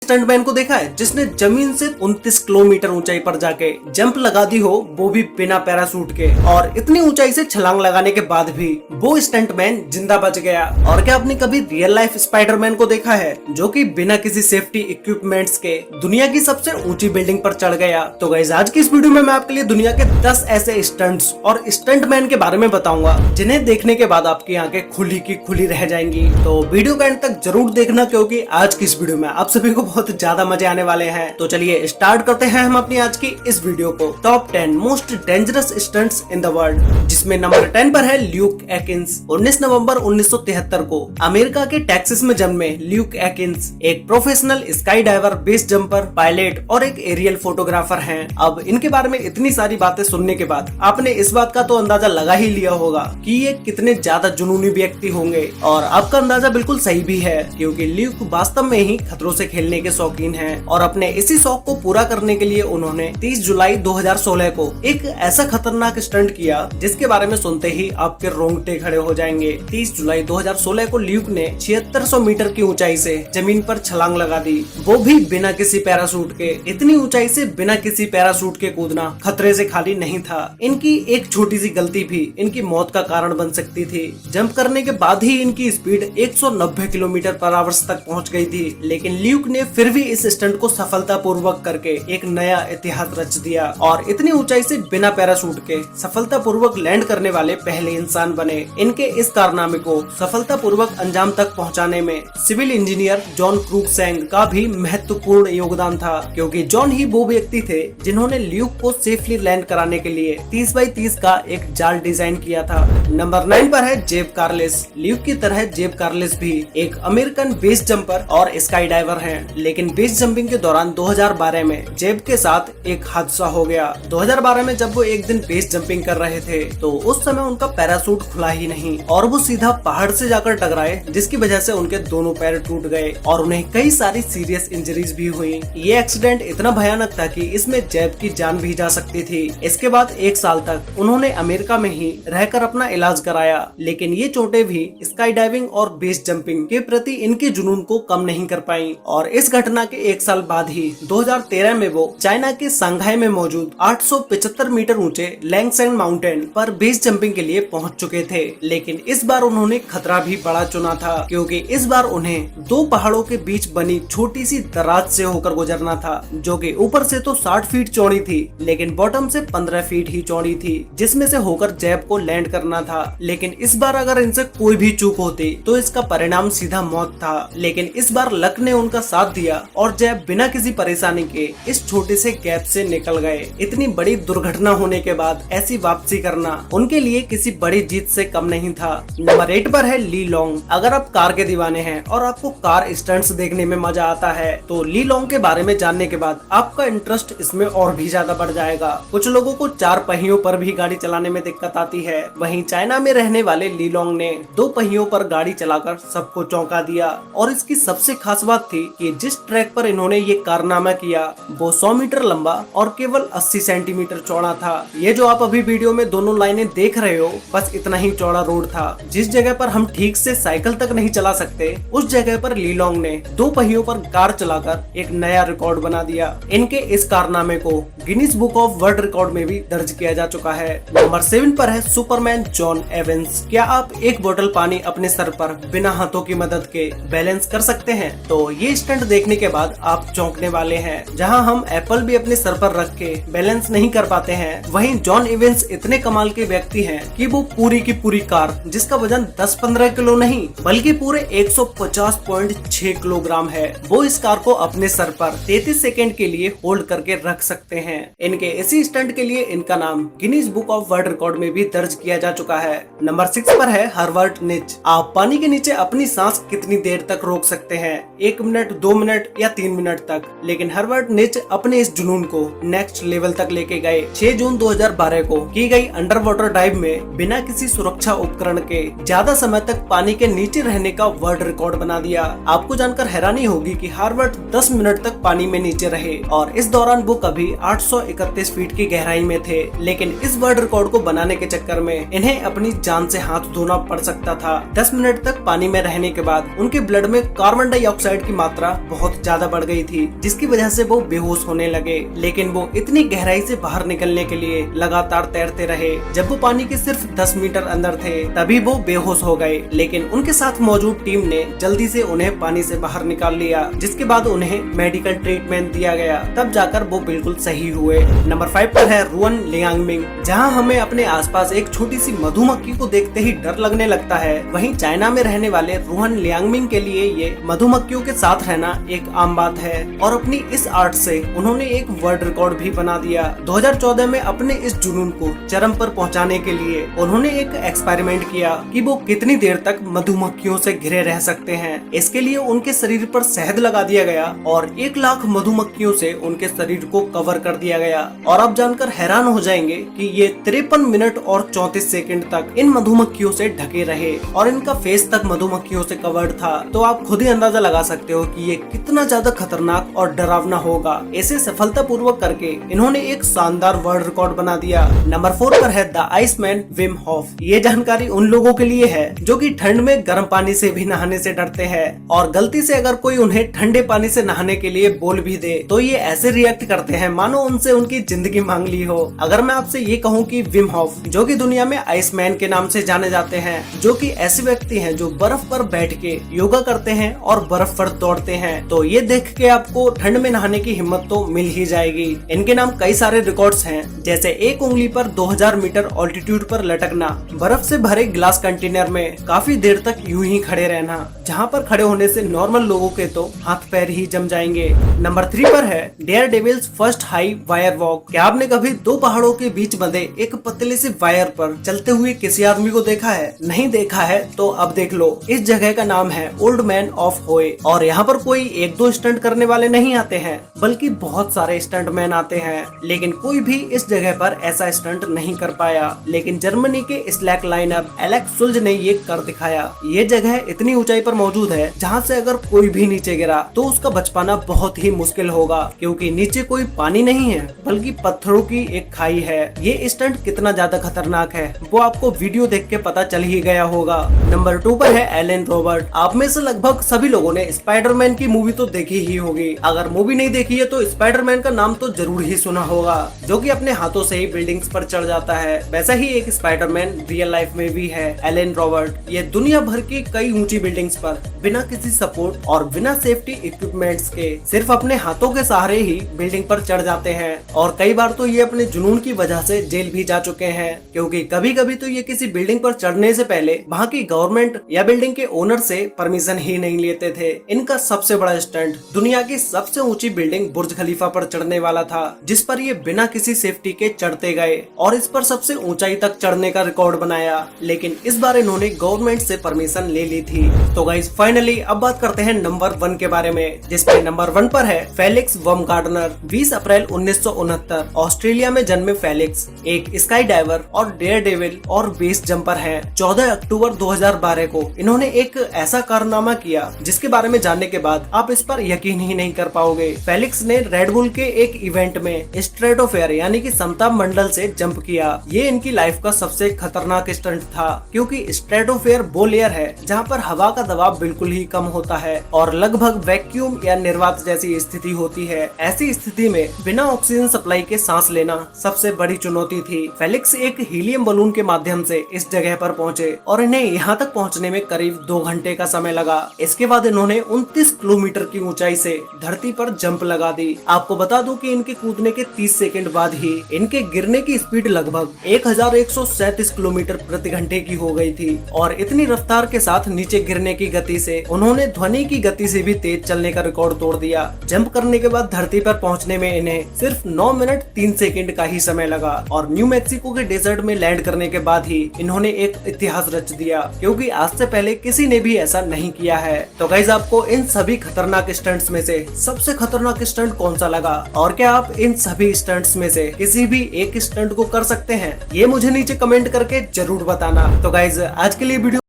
Stuntman को देखा है जिसने जमीन से 29 किलोमीटर ऊंचाई पर जाके जंप लगा दी हो, वो भी बिना पैराशूट के। और इतनी ऊंचाई से छलांग लगाने के बाद भी वो स्टंटमैन जिंदा बच गया। और क्या आपने कभी रियल लाइफ स्पाइडरमैन को देखा है जो कि बिना किसी सेफ्टी इक्विपमेंट्स के दुनिया की सबसे ऊंची बिल्डिंग पर चढ़ गया? तो गाइस आज की इस वीडियो में मैं आपके लिए दुनिया के 10 ऐसे स्टंट्स और स्टंटमैन के बारे में बताऊंगा जिन्हें देखने के बाद आपकी आंखें खुली की खुली रह जाएंगी। तो वीडियो का एंड तक जरूर देखना क्योंकि आज की इस वीडियो में आप सभी को बहुत ज्यादा मजे आने वाले हैं। तो चलिए स्टार्ट करते हैं हम अपनी आज की इस वीडियो को। Top 10 most dangerous stunts in the world, जिसमें नंबर 10 पर है ल्यूक एकिंस। 19 नवंबर 1973 को अमेरिका के टेक्सास में जन्मे ल्यूक एकिंस एक professional sky diver, base jumper, pilot और एक एरियल फोटोग्राफर हैं। अब इनके बारे में इतनी सारी बातें सुनने के बाद आपने इस बात का तो अंदाजा लगा ही लिया होगा कि ये कितने ज्यादा जुनूनी व्यक्ति होंगे। और आपका अंदाजा बिल्कुल सही भी है क्योंकि ल्यूक वास्तव में ही खतरों से खेलने के शौकीन हैं। और अपने इसी शौक को पूरा करने के लिए उन्होंने 30 जुलाई 2016 को एक ऐसा खतरनाक स्टंट किया जिसके बारे में सुनते ही आपके रोंगटे खड़े हो जाएंगे। 30 जुलाई 2016 को ल्यूक ने 7600 मीटर की ऊंचाई से जमीन पर छलांग लगा दी, वो भी बिना किसी पैराशूट के। इतनी ऊंचाई से बिना किसी पैराशूट के कूदना खतरे से खाली नहीं था। इनकी एक छोटी सी गलती भी इनकी मौत का कारण बन सकती थी। जंप करने के बाद ही इनकी स्पीड 190 किलोमीटर पर आवर तक पहुंच गई थी, लेकिन ल्यूक ने फिर भी इस स्टंट को सफलतापूर्वक करके एक नया इतिहास रच दिया और इतनी ऊंचाई से बिना पैराशूट के सफलतापूर्वक लैंड करने वाले पहले इंसान बने। इनके इस कारनामे को सफलतापूर्वक अंजाम तक पहुंचाने में सिविल इंजीनियर जॉन क्रूकसैंग का भी महत्वपूर्ण योगदान था, क्योंकि जॉन ही वो व्यक्ति थे जिन्होंने ल्यूक को सेफली लैंड कराने के लिए 30 बाई 30 का एक जाल डिजाइन किया था। नंबर 9 पर है जेब कार्लेस। ल्यूक की तरह जेब कार्लेस भी एक अमेरिकन बेस जंपर और स्काई डाइवर हैं, लेकिन बेस जंपिंग के दौरान 2012 में जेब के साथ एक हादसा हो गया। 2012 में जब वो एक दिन बेस जंपिंग कर रहे थे तो उस समय उनका पैराशूट खुला ही नहीं और वो सीधा पहाड़ से जाकर टकराए, जिसकी वजह से उनके दोनों पैर टूट गए और उन्हें कई सारी सीरियस इंजरीज भी हुई। ये एक्सीडेंट इतना भयानक था कि इसमें जेब की जान भी जा सकती थी। इसके बाद 1 साल तक उन्होंने अमेरिका में ही रहकर अपना इलाज कराया, लेकिन ये चोटें भी स्काई डाइविंग और बेस जंपिंग के प्रति इनके जुनून को कम नहीं कर पाई। और इस घटना के 1 साल बाद ही 2013 में वो चाइना के संघाई में मौजूद 875 मीटर ऊंचे लैंगसेंग माउंटेन पर बेस जंपिंग के लिए पहुंच चुके थे। लेकिन इस बार उन्होंने खतरा भी बड़ा चुना था, क्योंकि इस बार उन्हें 2 पहाड़ों के बीच बनी छोटी सी दराज से होकर गुजरना था, जो कि ऊपर से तो 60 फीट चौड़ी थी लेकिन बॉटम से 15 फीट ही चौड़ी थी, जिसमें से होकर जैब को लैंड करना था। लेकिन इस बार अगर इनसे कोई भी चूक होती तो इसका परिणाम सीधा मौत था। लेकिन इस बार लक ने उनका साथ दिया और जैब बिना किसी परेशानी के इस छोटे से गैप से निकल गए। इतनी बड़ी दुर्घटना होने के बाद ऐसी वापसी करना उनके लिए किसी बड़ी जीत से कम नहीं था। नंबर 8 पर है ली लॉन्ग। अगर आप कार के दीवाने हैं और आपको कार स्टंट्स देखने में मजा आता है तो ली लॉन्ग के बारे में जानने के बाद आपका इंटरेस्ट इसमें और भी ज्यादा बढ़ जाएगा। कुछ लोगों को 4 पहियों पर भी गाड़ी चलाने में दिक्कत आती है, वहीं चाइना में रहने वाले ली लॉन्ग ने 2 पहियों पर गाड़ी चलाकर सबको चौंका दिया। और इसकी सबसे खास बात थी कि जिस ट्रैक पर इन्होंने ये कारनामा किया वो 100 मीटर लंबा और केवल 80 सेंटीमीटर चौड़ा था। ये जो आप अभी वीडियो में दोनों लाइनें देख रहे हो, बस इतना ही चौड़ा रोड था। जिस जगह पर हम ठीक से साइकिल तक नहीं चला सकते उस जगह पर ली लॉन्ग ने 2 पहियों पर कार चलाकर एक नया रिकॉर्ड बना दिया। इनके इस कारनामे को Guinness book of world record में भी दर्ज किया जा चुका है। नंबर 7 पर है सुपरमैन जॉन एवेंस। क्या आप एक बोतल पानी अपने सर पर बिना हाथों की मदद के बैलेंस कर सकते हैं? तो ये स्टंट देखने के बाद आप चौंकने वाले हैं। जहां हम एप्पल भी अपने सर पर रख के बैलेंस नहीं कर पाते हैं, वहीं जॉन इवेंस इतने कमाल के व्यक्ति हैं कि वो पूरी की पूरी कार, जिसका वजन 10-15 किलो नहीं बल्कि पूरे 150.6 किलोग्राम है, वो इस कार को अपने सर पर 33 सेकंड के लिए होल्ड करके रख सकते हैं। इनके इसी स्टंट के लिए इनका नाम Guinness book of world record में भी दर्ज किया जा चुका है। नंबर 6 पर है हर्बर्ट निच। आप पानी के नीचे अपनी सांस कितनी देर तक रोक सकते हैं? 1 मिनट, 2 मिनट या 3 मिनट तक। लेकिन हर्बर्ट निच अपने इस जुनून को नेक्स्ट लेवल तक लेके गए। 6 जून 2012 को की गई अंडर वाटर डाइव में बिना किसी सुरक्षा उपकरण के ज्यादा समय तक पानी के नीचे रहने का वर्ल्ड रिकॉर्ड बना दिया। आपको जानकर हैरानी होगी कि हर्बर्ट 10 मिनट तक पानी में नीचे रहे और इस दौरान वो कभी 831 फीट की गहराई में थे। लेकिन इस वर्ल्ड रिकॉर्ड को बनाने के चक्कर में इन्हें अपनी जान से हाथ धोना पड़ सकता था। 10 मिनट तक पानी में रहने के बाद उनके ब्लड में कार्बन डाइऑक्साइड की मात्रा बहुत ज्यादा बढ़ गई थी, जिसकी वजह से वो बेहोश होने लगे। लेकिन वो इतनी गहराई से बाहर निकलने के लिए लगातार तैरते रहे। जब वो पानी के सिर्फ 10 मीटर अंदर थे तभी वो बेहोश हो गए, लेकिन उनके साथ मौजूद टीम ने जल्दी से उन्हें पानी से बाहर निकाल लिया, जिसके बाद उन्हें मेडिकल ट्रीटमेंट दिया गया। तब जाकर वो बिल्कुल सही हुए। नंबर 5 पर है रुअन लियांगमिंग। जहां हमें अपने आसपास एक छोटी सी मधुमक्खी को देखते ही डर लगने लगता है, वहीं चाइना में रहने वाले रुअन लियांगमिंग के लिए ये मधुमक्खियों के साथ रहना एक आम बात है और अपनी इस आर्ट से उन्होंने एक वर्ल्ड रिकॉर्ड भी बना दिया। 2014 में अपने इस जुनून को चरम पर पहुंचाने के लिए उन्होंने एक एक्सपेरिमेंट किया कि वो कितनी देर तक मधुमक्खियों से घिरे रह सकते हैं। इसके लिए उनके शरीर पर शहद लगा दिया गया और 1 लाख मधुमक्खियों से उनके शरीर को कवर कर दिया गया। और आप जानकर हैरान हो जाएंगे कि ये 53 मिनट और 34 सेकंड तक इन मधुमक्खियों से ढके रहे और इनका फेस तक मधुमक्खियों से कवर्ड था। तो आप खुद ही अंदाजा लगा सकते हो कि ये कितना ज्यादा खतरनाक और डरावना होगा। इसे सफलतापूर्वक करके इन्होंने एक शानदार वर्ल्ड रिकॉर्ड बना दिया। नंबर 4 पर है द आइसमैन विम होफ। ये जानकारी उन लोगों के लिए है जो कि ठंड में गर्म पानी से भी नहाने से डरते हैं और गलती से अगर कोई उन्हें ठंडे पानी से नहाने के लिए बोल भी दे तो ये ऐसे रिएक्ट करते हैं मानो उनसे उनकी जिंदगी मांग ली हो। अगर मैं आपसे ये कहूँ कि विम होफ, जो कि दुनिया में आइसमैन के नाम से जाने जाते हैं, जो कि ऐसे व्यक्ति हैं जो बर्फ पर बैठ के योगा करते हैं और बर्फ पर दौड़ते हैं, तो ये देख के आपको ठंड में नहाने की हिम्मत तो मिल ही जाएगी। इनके नाम कई सारे रिकॉर्ड्स हैं, जैसे एक उंगली पर 2000 मीटर ऑल्टीट्यूड पर लटकना, बर्फ से भरे ग्लास कंटेनर में काफी देर तक यूं ही खड़े रहना, जहां पर खड़े होने से नॉर्मल लोगों के तो हाथ पैर ही जम जाएंगे। नंबर 3 पर है daredevil's first high wire walk. क्या आपने कभी 2 पहाड़ों के बीच बंधे एक पतले से वायर पर चलते हुए किसी आदमी को देखा है? नहीं देखा है तो अब देख लो। इस जगह का नाम है ओल्ड मैन ऑफ होए और यहाँ पर कोई 1-2 स्टंट करने वाले नहीं आते हैं, बल्कि बहुत सारे स्टंट मैन आते हैं, लेकिन कोई भी इस जगह पर ऐसा स्टंट नहीं कर पाया। लेकिन जर्मनी के स्लैक लाइनर एलेक्स सुल्ज ने ये कर दिखाया। ये जगह इतनी ऊंचाई पर मौजूद है जहाँ से अगर कोई भी नीचे गिरा तो उसका बच पाना बहुत ही मुश्किल होगा, क्योंकि नीचे कोई पानी नहीं है बल्कि पत्थरों की एक खाई है। ये स्टंट कितना ज्यादा खतरनाक है वो आपको वीडियो देख के पता चल ही गया होगा। नंबर 2 पर है एलन रॉबर्ट। आप में से लगभग सभी लोगों ने स्पाइडरमैन की मूवी तो देखी ही होगी। अगर मूवी नहीं देखी है तो स्पाइडरमैन का नाम तो जरूर ही सुना होगा, जो कि अपने हाथों से ही बिल्डिंग्स पर चढ़ जाता है। वैसा ही एक स्पाइडरमैन रियल लाइफ में भी है, एलन रॉबर्ट। ये दुनिया भर की कई ऊंची बिल्डिंग्स पर बिना किसी सपोर्ट और बिना सेफ्टी इक्विपमेंट्स के सिर्फ अपने हाथों के सहारे ही बिल्डिंग पर चढ़ जाते हैं। और कई बार तो ये अपने जुनून की वजह से जेल भी जा चुके हैं, क्योंकि कभी कभी तो ये किसी बिल्डिंग पर चढ़ने से पहले वहाँ की गवर्नमेंट या बिल्डिंग के ओनर से परमिशन ही नहीं लेते थे। इनका सबसे बड़ा स्टंट दुनिया की सबसे ऊंची बिल्डिंग बुर्ज खलीफा पर चढ़ने वाला था, जिस पर ये बिना किसी सेफ्टी के चढ़ते गए और इस पर सबसे ऊंचाई तक चढ़ने का रिकॉर्ड बनाया। लेकिन इस बार इन्होंने गवर्नमेंट से परमिशन ले ली थी। तो गाइस फाइनली अब बात करते हैं नंबर 1 के बारे में, जिसपे नंबर 1 पर है फेलिक्स बमगार्डनर। 20 अप्रैल 1969 ऑस्ट्रेलिया में जन्मे फेलिक्स एक स्काई डाइवर और डेयर डेविल और बेस जंपर हैं। 14 अक्टूबर 2012 को इन्होंने एक ऐसा कारनामा किया जिसके बारे में जानने के बाद आप इस पर यकीन ही नहीं कर पाओगे। फेलिक्स ने रेड बुल के एक इवेंट में स्ट्रेटोफेयर यानी कि समताप मंडल से जंप किया। ये इनकी लाइफ का सबसे खतरनाक स्टंट था, क्योंकि स्ट्रेटोफेयर वो लेयर है जहाँ पर हवा का दबाव बिल्कुल ही कम होता है और लगभग वैक्यूम या निर्वात जैसी स्थिति होती है। ऐसी स्थिति में बिना ऑक्सीजन सप्लाई के सांस लेना सबसे बड़ी चुनौती थी। फेलिक्स एक हीलियम बलून के माध्यम से इस जगह पर पहुंचे और इन्हें यहाँ तक पहुंचने में करीब 2 घंटे का समय लगा। इसके बाद इन्होंने 29 किलोमीटर की ऊंचाई से धरती पर जंप लगा दी। आपको बता दूं कि इनके कूदने के 30 सेकंड बाद ही इनके गिरने की स्पीड लगभग 1137 किलोमीटर प्रति घंटे की हो गई थी और इतनी रफ्तार के साथ नीचे गिरने की गति से उन्होंने ध्वनि की गति से भी तेज चलने का रिकॉर्ड तोड़ दिया। जंप करने के बाद धरती पर पहुंचने में इन्हें सिर्फ 9 मिनट 3 सेकंड का ही समय लगा और न्यू मैक्सिको के डेजर्ट में लैंड करने के बाद ही इन्होंने एक इतिहास रच दिया, क्योंकि आज से पहले किसी ने भी ऐसा नहीं किया है। तो गाइस आपको इन सभी खतरनाक स्टंट्स में से सबसे खतरनाक स्टंट कौन सा लगा और क्या आप इन सभी स्टंट्स में से किसी भी एक स्टंट को कर सकते हैं? ये मुझे नीचे कमेंट करके जरूर बताना। तो गाइस आज के लिए वीडियो